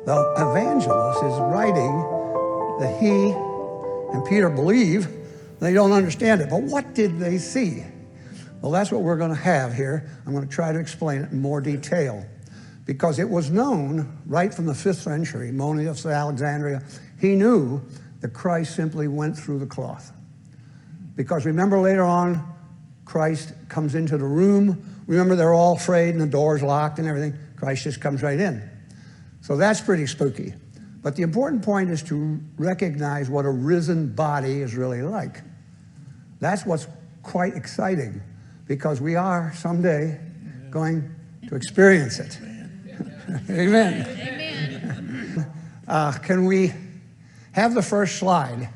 The evangelist is writing that he and Peter believe. They don't understand it, but what did they see? Well, that's what we're going to have here. I'm going to try to explain it in more detail, because it was known right from the 5th century, Monius of Alexandria, he knew that Christ simply went through the cloth. Because remember later on, Christ comes into the room. Remember, they're all afraid and the door's locked and everything. Christ just comes right in. So that's pretty spooky. But the important point is to recognize what a risen body is really like. That's what's quite exciting, because we are someday going to experience it. Amen. Amen. Can we have the first slide?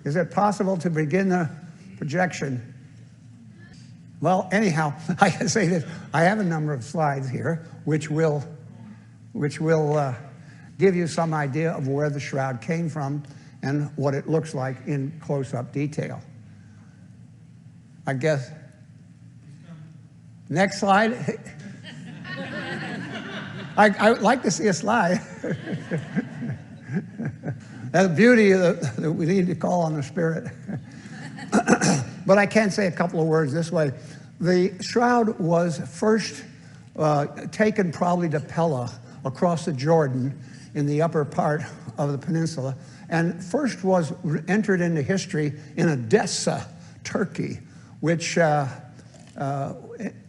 Is it possible to begin the projection? Well, anyhow, I can say this. I have a number of slides here, which will give you some idea of where the shroud came from and what it looks like in close-up detail. I guess. Next slide. I would like to see a slide. That's the beauty that we need to call on the Spirit. But I can say a couple of words this way. The shroud was first taken probably to Pella, across the Jordan, in the upper part of the peninsula, and first was entered into history in Edessa, Turkey, which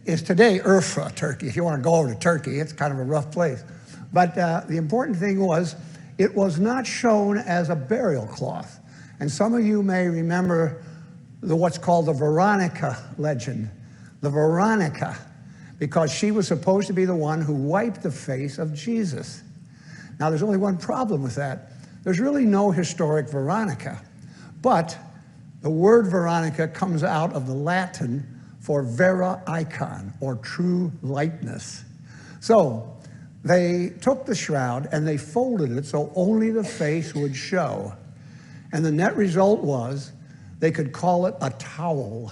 is today Urfa, Turkey. If you want to go over to Turkey, it's kind of a rough place. But the important thing was, it was not shown as a burial cloth. And some of you may remember what's called the Veronica legend. The Veronica, because she was supposed to be the one who wiped the face of Jesus. Now, there's only one problem with that. There's really no historic Veronica. But the word Veronica comes out of the Latin for vera icon, or true lightness. So they took the shroud and they folded it so only the face would show. And the net result was they could call it a towel.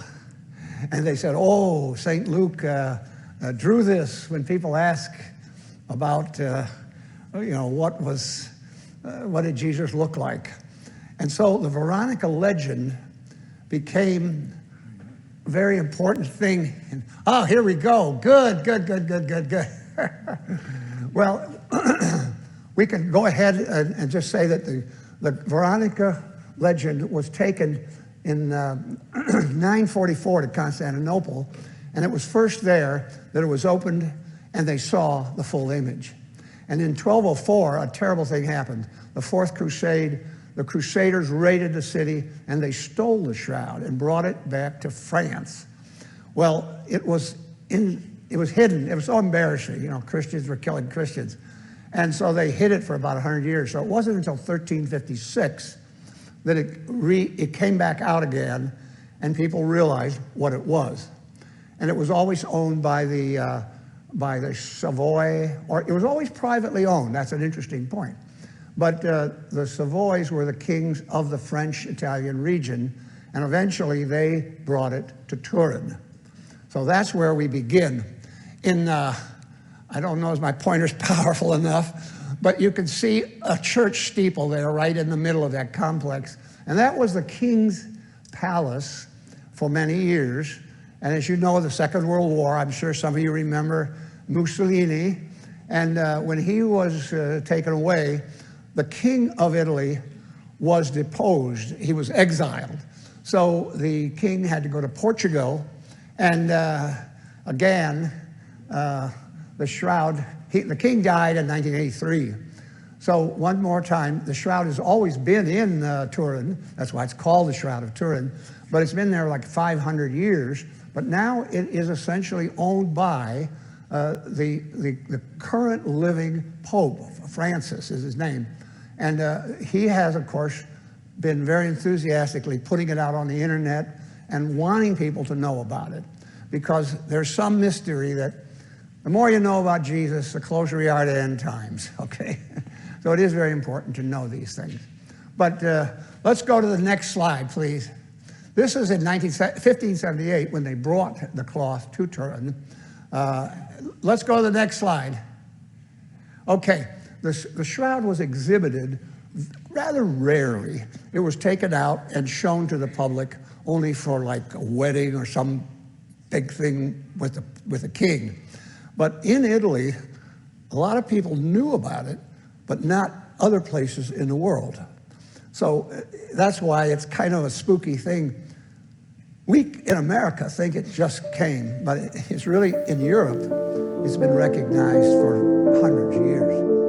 And they said, oh, St. Luke drew this when people ask about, what did Jesus look like? And so the Veronica legend became a very important thing. And, oh, here we go. Good. Well, we can go ahead and just say that the Veronica legend was taken in 944 to Constantinople, and it was first there that it was opened and they saw the full image. And in 1204, a terrible thing happened. The Fourth Crusade, the Crusaders raided the city and they stole the shroud and brought it back to France. Well, it was hidden. It was so embarrassing. Christians were killing Christians. And so they hid it for about 100 years. So it wasn't until 1356 that it came back out again and people realized what it was. And it was always owned by the Savoy, or it was always privately owned. That's an interesting point. But the Savoys were the kings of the French-Italian region, and eventually they brought it to Turin. So that's where we begin. I don't know if my pointer's powerful enough, but you can see a church steeple there right in the middle of that complex. And that was the king's palace for many years. And as you know, the Second World War, I'm sure some of you remember Mussolini. And when he was taken away, the king of Italy was deposed. He was exiled. So the king had to go to Portugal. And again, the shroud, the king died in 1983. So one more time, the shroud has always been in Turin. That's why it's called the Shroud of Turin. But it's been there like 500 years. But now it is essentially owned by the current living Pope. Francis is his name. And he has, of course, been very enthusiastically putting it out on the internet and wanting people to know about it. Because there's some mystery that the more you know about Jesus, the closer we are to end times, okay? So it is very important to know these things. But let's go to the next slide, please. This is in 1578 when they brought the cloth to Turin. Let's go to the next slide. Okay, The shroud was exhibited rather rarely. It was taken out and shown to the public only for like a wedding or some big thing with a king. But in Italy, a lot of people knew about it, but not other places in the world. So that's why it's kind of a spooky thing. We in America think it just came, but it's really in Europe, it's been recognized for hundreds of years.